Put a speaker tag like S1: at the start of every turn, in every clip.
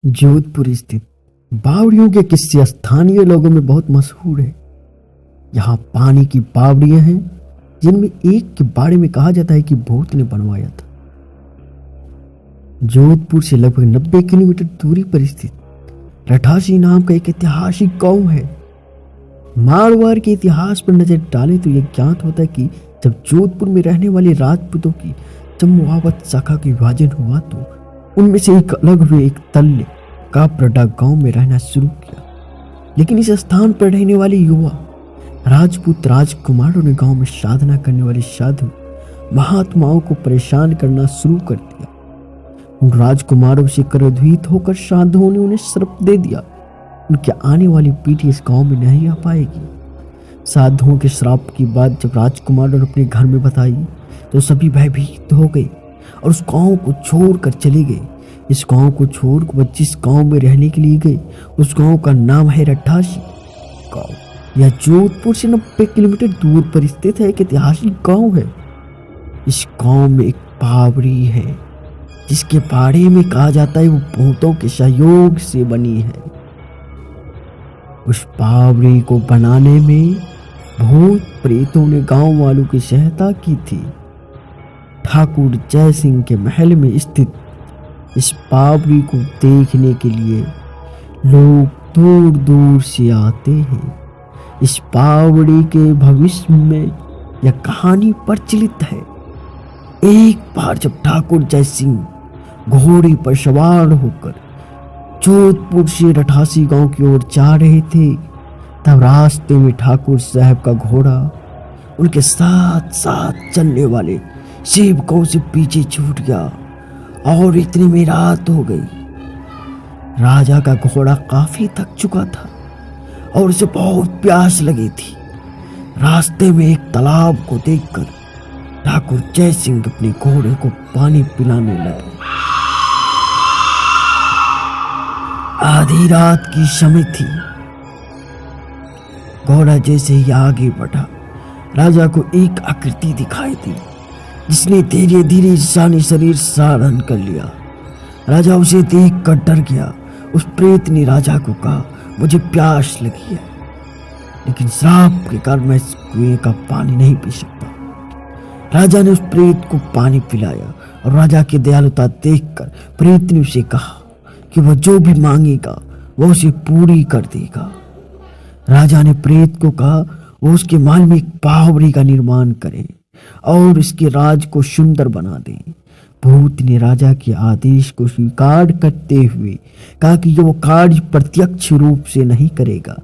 S1: जोधपुर स्थित बावड़ियों के किस्से स्थानीय लोगों में बहुत मशहूर है। यहाँ पानी की बावड़ियां हैं जिनमें एक के बारे में कहा जाता है कि भूत ने बनवाया था। जोधपुर से लगभग 90 किलोमीटर दूरी पर स्थित रठासी नाम का एक ऐतिहासिक गांव है। मारवाड़ के इतिहास पर नजर डालें तो यह ज्ञात होता है कि जब जोधपुर में रहने वाले राजपूतों की जम्मुआवत शाखा का विभाजन हुआ तो उनमें से एक अलग हुए एक दल ने कापरडा गांव में रहना शुरू किया। लेकिन इस स्थान पर रहने वाले युवा राजपूत राजकुमारों ने गांव में साधना करने वाले साधु महात्माओं को परेशान करना शुरू कर दिया। उन राजकुमारों से क्रोधित होकर साधुओं ने उन्हें श्राप दे दिया, उनके आने वाली पीढ़ी इस गांव में नहीं आ पाएगी। साधुओं के श्राप की बात जब राजकुमारों ने अपने घर में बताई तो सभी भयभीत हो गए और उस गांव को छोड़कर चले गए। इस गांव को छोड़कर वह जिस गांव में रहने के लिए गए उस गांव का नाम है रठासी गांव। यह जोधपुर से 90 किलोमीटर दूर पर स्थित है, एक ऐतिहासिक गांव है। इस गांव में एक बावड़ी है जिसके बारे में कहा जाता है वो भूतों के सहयोग से बनी है। उस बावड़ी को बनाने में भूत प्रेतों ने गांव वालों की सहायता की थी। ठाकुर जय सिंह के महल में स्थित इस बावड़ी को देखने के लिए लोग दूर दूर से आते हैं। इस बावड़ी के भविष्य में यह कहानी प्रचलित है। एक बार जब ठाकुर जय सिंह घोड़े पर सवार होकर जोधपुर से रठासी गांव की ओर जा रहे थे तब रास्ते में ठाकुर साहब का घोड़ा उनके साथ साथ चलने वाले सेवकों से पीछे छूट गया और इतने में रात हो गई। राजा का घोड़ा काफी थक चुका था और उसे बहुत प्यास लगी थी। रास्ते में एक तालाब को देखकर ठाकुर जय सिंह अपने घोड़े को पानी पिलाने लगे। आधी रात की समय थी। घोड़ा जैसे ही आगे बढ़ा राजा को एक आकृति दिखाई दी जिसने धीरे धीरे इंसानी शरीर धारण कर लिया। राजा उसे देख कर डर गया। उस प्रेत ने राजा को कहा, मुझे प्यास लगी है लेकिन श्राप के कारण मैं इस कुएं का पानी नहीं पी सकता। राजा ने उस प्रेत को पानी पिलाया और राजा की दयालुता देखकर प्रेत ने उसे कहा कि वह जो भी मांगेगा वह उसे पूरी कर देगा। राजा ने प्रेत को कहा वो उसके महल में एक बावड़ी का निर्माण करे और इसके राज को सुंदर बना दे। भूत ने राजा के आदेश को स्वीकार करते हुए कहा कि वो कार्य प्रत्यक्ष रूप से नहीं करेगा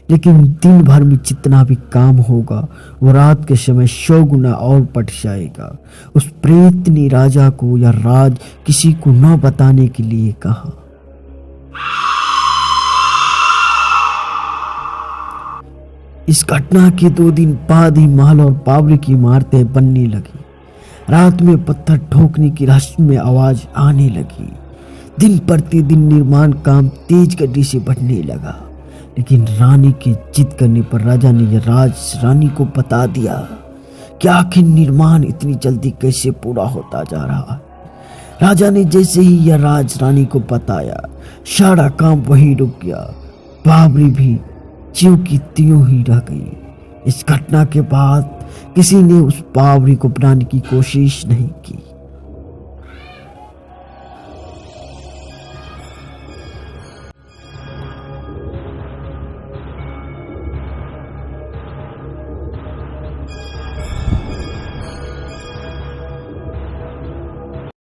S1: लेकिन दिन भर में जितना भी काम होगा वो रात के समय 100 गुना और बढ़ जाएगा। उस प्रेत ने राजा को यह राज किसी को न बताने के लिए कहा। इस घटना के 2 दिन बाद ही महल और बावड़ी की इमारतें बनने लगी। रात में पत्थर ठोकने की रहस्य में आवाज आने लगी। दिन प्रतिदिन निर्माण काम तेज गति से बढ़ने लगा लेकिन रानी के जिद करने पर राजा ने यह राज रानी को बता दिया कि आखिर निर्माण इतनी जल्दी कैसे पूरा होता जा रहा है। राजा ने जैसे ही यह राज रानी को बताया सारा काम वहीं रुक गया। बावड़ी भी ज्यों की त्यों ही रह गई। इस घटना के बाद किसी ने उस बावड़ी को बनाने की कोशिश नहीं की।